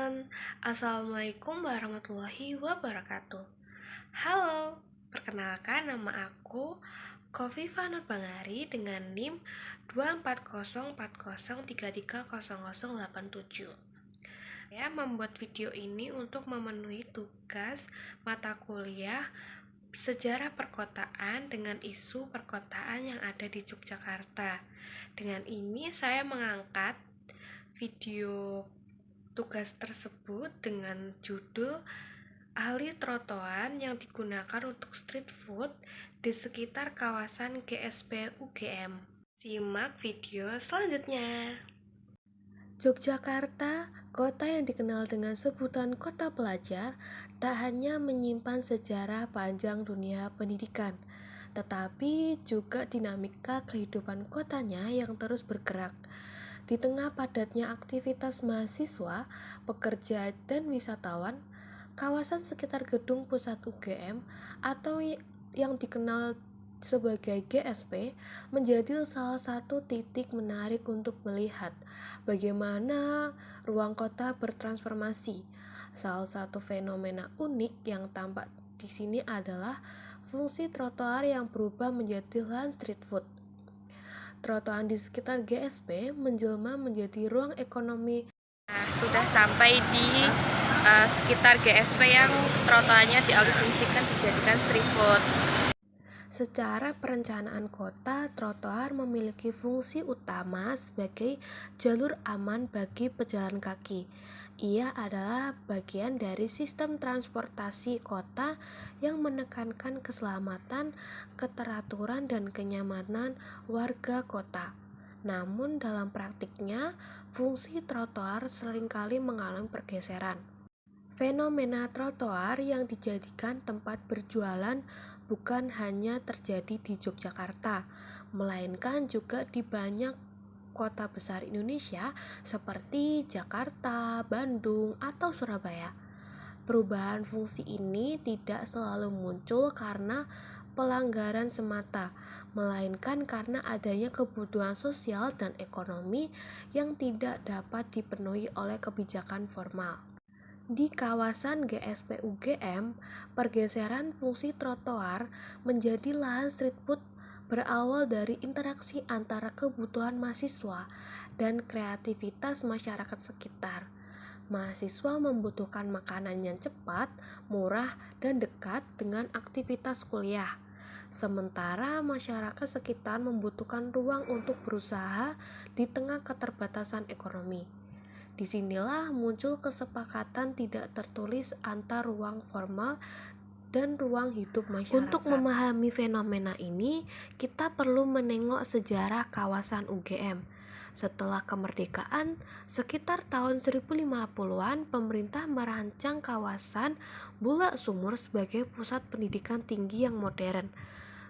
everyone, Assalamualaikum warahmatullahi wabarakatuh. Halo, perkenalkan nama aku Kofifa Nurbangari dengan NIM 24040330087. Saya membuat video ini untuk memenuhi tugas mata kuliah Sejarah Perkotaan dengan isu perkotaan yang ada di Yogyakarta. Dengan ini saya mengangkat video tugas tersebut dengan judul ahli trotoar yang digunakan untuk street food di sekitar kawasan GSP UGM. Simak video selanjutnya. Yogyakarta, kota yang dikenal dengan sebutan kota pelajar, tak hanya menyimpan sejarah panjang dunia pendidikan, tetapi juga dinamika kehidupan kotanya yang terus bergerak. Di tengah padatnya aktivitas mahasiswa, pekerja, dan wisatawan, kawasan sekitar gedung pusat UGM atau yang dikenal sebagai GSP menjadi salah satu titik menarik untuk melihat bagaimana ruang kota bertransformasi. Salah satu fenomena unik yang tampak di sini adalah fungsi trotoar yang berubah menjadi lahan street food. Trotoar di sekitar GSP menjelma menjadi ruang ekonomi. Sudah sampai di sekitar GSP yang trotoarnya dialihfungsikan dijadikan street food. Secara perencanaan kota, trotoar memiliki fungsi utama sebagai jalur aman bagi pejalan kaki. Ia adalah bagian dari sistem transportasi kota yang menekankan keselamatan, keteraturan, dan kenyamanan warga kota. Namun dalam praktiknya, fungsi trotoar seringkali mengalami pergeseran. Fenomena trotoar yang dijadikan tempat berjualan bukan hanya terjadi di Yogyakarta, melainkan juga di banyak kota besar Indonesia seperti Jakarta, Bandung, atau Surabaya. Perubahan fungsi ini tidak selalu muncul karena pelanggaran semata, melainkan karena adanya kebutuhan sosial dan ekonomi yang tidak dapat dipenuhi oleh kebijakan formal. Di kawasan GSP UGM, pergeseran fungsi trotoar menjadi lahan street food berawal dari interaksi antara kebutuhan mahasiswa dan kreativitas masyarakat sekitar. Mahasiswa membutuhkan makanan yang cepat, murah, dan dekat dengan aktivitas kuliah. Sementara masyarakat sekitar membutuhkan ruang untuk berusaha di tengah keterbatasan ekonomi. Disinilah muncul kesepakatan tidak tertulis antar ruang formal dan ruang hidup masyarakat. Untuk memahami fenomena ini, kita perlu menengok sejarah kawasan UGM. Setelah kemerdekaan, sekitar tahun 1050-an, pemerintah merancang kawasan Bulak Sumur sebagai pusat pendidikan tinggi yang modern.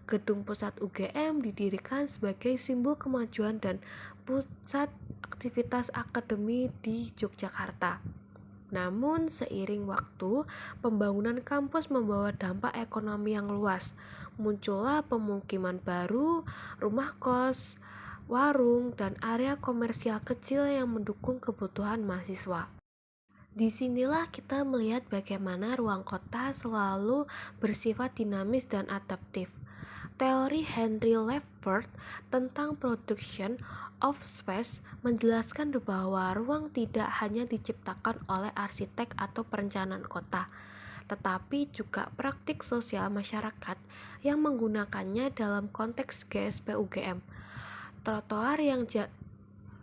Gedung pusat UGM didirikan sebagai simbol kemajuan dan pusat aktivitas akademi di Yogyakarta. Namun, seiring waktu, pembangunan kampus membawa dampak ekonomi yang luas. Muncullah pemukiman baru, rumah kos, warung, dan area komersial kecil yang mendukung kebutuhan mahasiswa. Disinilah kita melihat bagaimana ruang kota selalu bersifat dinamis dan adaptif. Teori Henry Lefferts tentang production of space menjelaskan bahwa ruang tidak hanya diciptakan oleh arsitek atau perencanaan kota, tetapi juga praktik sosial masyarakat yang menggunakannya dalam konteks GSP UGM. Trotoar yang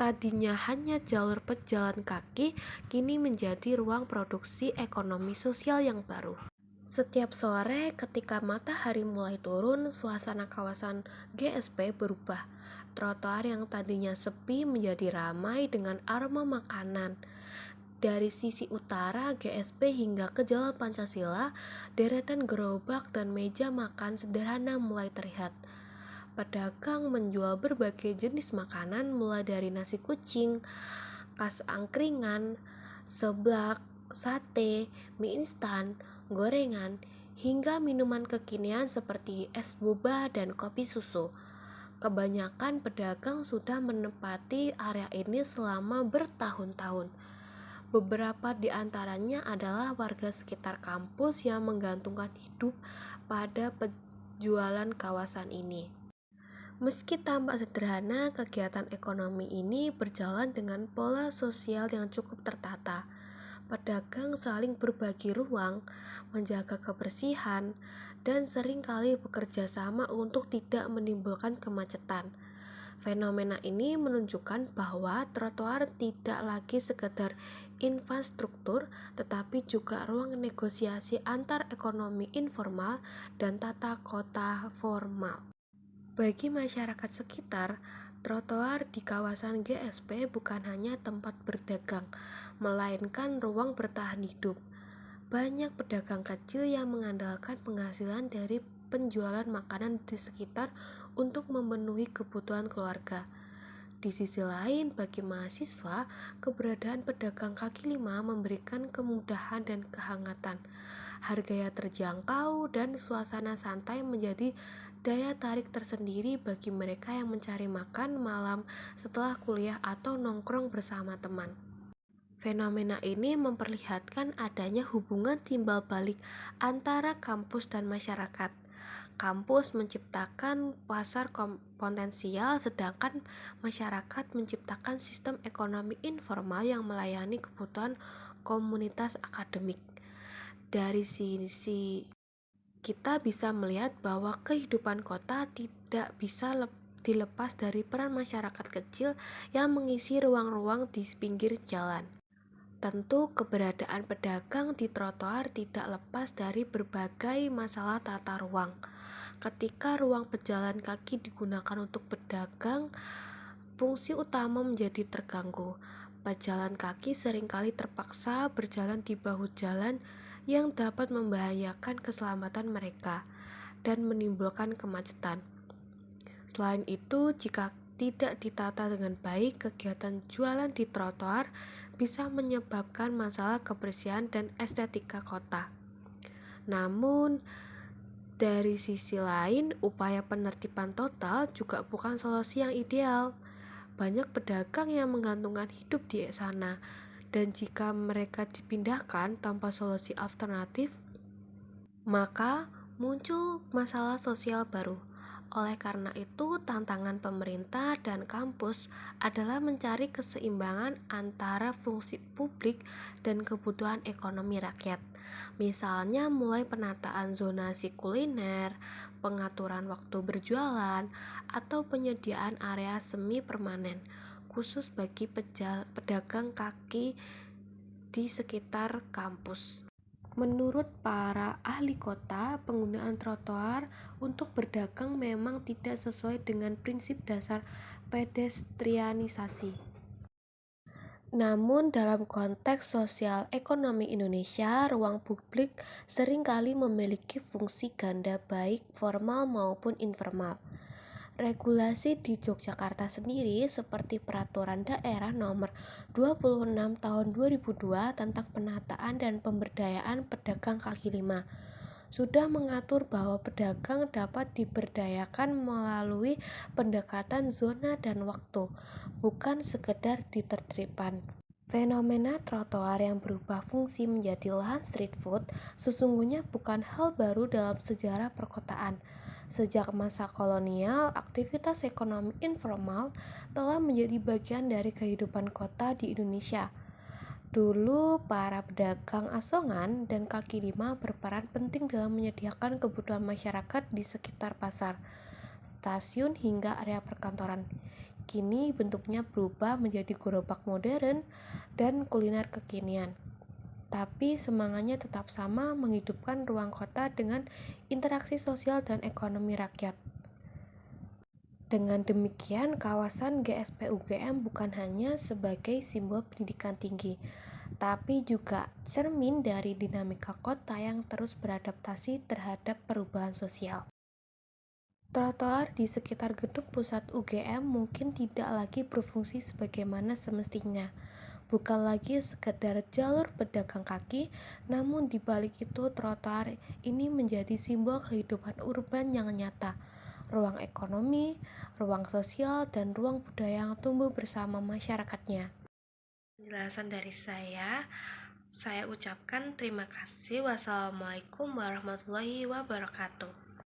tadinya hanya jalur pejalan kaki kini menjadi ruang produksi ekonomi sosial yang baru. Setiap sore ketika matahari mulai turun, suasana kawasan GSP berubah. Trotoar yang tadinya sepi menjadi ramai dengan aroma makanan. Dari sisi utara GSP hingga ke Jalan Pancasila, deretan gerobak dan meja makan sederhana mulai terlihat. Pedagang menjual berbagai jenis makanan mulai dari nasi kucing, khas angkringan, seblak, sate, mie instan, gorengan, hingga minuman kekinian seperti es boba dan kopi susu. Kebanyakan pedagang sudah menempati area ini selama bertahun-tahun. Beberapa di antaranya adalah warga sekitar kampus yang menggantungkan hidup pada penjualan kawasan ini. Meski tampak sederhana, kegiatan ekonomi ini berjalan dengan pola sosial yang cukup tertata. Pedagang saling berbagi ruang, menjaga kebersihan, dan seringkali bekerja sama untuk tidak menimbulkan kemacetan. Fenomena ini menunjukkan bahwa trotoar tidak lagi sekedar infrastruktur, tetapi juga ruang negosiasi antar ekonomi informal dan tata kota formal. Bagi masyarakat sekitar, trotoar di kawasan GSP bukan hanya tempat berdagang, melainkan ruang bertahan hidup. Banyak pedagang kecil yang mengandalkan penghasilan dari penjualan makanan di sekitar untuk memenuhi kebutuhan keluarga. Di sisi lain, bagi mahasiswa, keberadaan pedagang kaki lima memberikan kemudahan dan kehangatan. Harganya terjangkau dan suasana santai menjadi daya tarik tersendiri bagi mereka yang mencari makan malam setelah kuliah atau nongkrong bersama teman. Fenomena ini memperlihatkan adanya hubungan timbal balik antara kampus dan masyarakat. Kampus menciptakan pasar potensial, sedangkan masyarakat menciptakan sistem ekonomi informal yang melayani kebutuhan komunitas akademik. Dari sisi kita bisa melihat bahwa kehidupan kota tidak bisa dilepas dari peran masyarakat kecil yang mengisi ruang-ruang di pinggir jalan. Tentu keberadaan pedagang di trotoar tidak lepas dari berbagai masalah tata ruang. Ketika ruang pejalan kaki digunakan untuk pedagang, fungsi utama menjadi terganggu. Pejalan kaki seringkali terpaksa berjalan di bahu jalan yang dapat membahayakan keselamatan mereka dan menimbulkan kemacetan. Selain itu, jika tidak ditata dengan baik, kegiatan jualan di trotoar bisa menyebabkan masalah kebersihan dan estetika kota. Namun, dari sisi lain, upaya penertiban total juga bukan solusi yang ideal. Banyak pedagang yang menggantungkan hidup di sana, dan jika mereka dipindahkan tanpa solusi alternatif, maka muncul masalah sosial baru. Oleh karena itu, tantangan pemerintah dan kampus adalah mencari keseimbangan antara fungsi publik dan kebutuhan ekonomi rakyat. Misalnya mulai penataan zonasi kuliner, pengaturan waktu berjualan, atau penyediaan area semi permanen khusus bagi pedagang kaki di sekitar kampus. Menurut para ahli kota, penggunaan trotoar untuk berdagang memang tidak sesuai dengan prinsip dasar pedestrianisasi. Namun dalam konteks sosial ekonomi Indonesia, ruang publik seringkali memiliki fungsi ganda baik formal maupun informal. Regulasi di Yogyakarta sendiri seperti Peraturan Daerah Nomor 26 Tahun 2002 tentang penataan dan pemberdayaan pedagang kaki lima sudah mengatur bahwa pedagang dapat diberdayakan melalui pendekatan zona dan waktu, bukan sekedar ditertibkan. Fenomena trotoar yang berubah fungsi menjadi lahan street food sesungguhnya bukan hal baru dalam sejarah perkotaan. Sejak masa kolonial, aktivitas ekonomi informal telah menjadi bagian dari kehidupan kota di Indonesia. Dulu, para pedagang asongan dan kaki lima berperan penting dalam menyediakan kebutuhan masyarakat di sekitar pasar, stasiun, hingga area perkantoran. Kini bentuknya berubah menjadi gerobak modern dan kuliner kekinian. Tapi semangatnya tetap sama, menghidupkan ruang kota dengan interaksi sosial dan ekonomi rakyat. Dengan demikian, kawasan GSP UGM bukan hanya sebagai simbol pendidikan tinggi, tapi juga cermin dari dinamika kota yang terus beradaptasi terhadap perubahan sosial. Trotoar di sekitar gedung pusat UGM mungkin tidak lagi berfungsi sebagaimana semestinya. Bukan lagi sekedar jalur pedagang kaki, namun di balik itu trotoar ini menjadi simbol kehidupan urban yang nyata, ruang ekonomi, ruang sosial, dan ruang budaya yang tumbuh bersama masyarakatnya. penjelasan dari saya ucapkan terima kasih. Wassalamualaikum warahmatullahi wabarakatuh.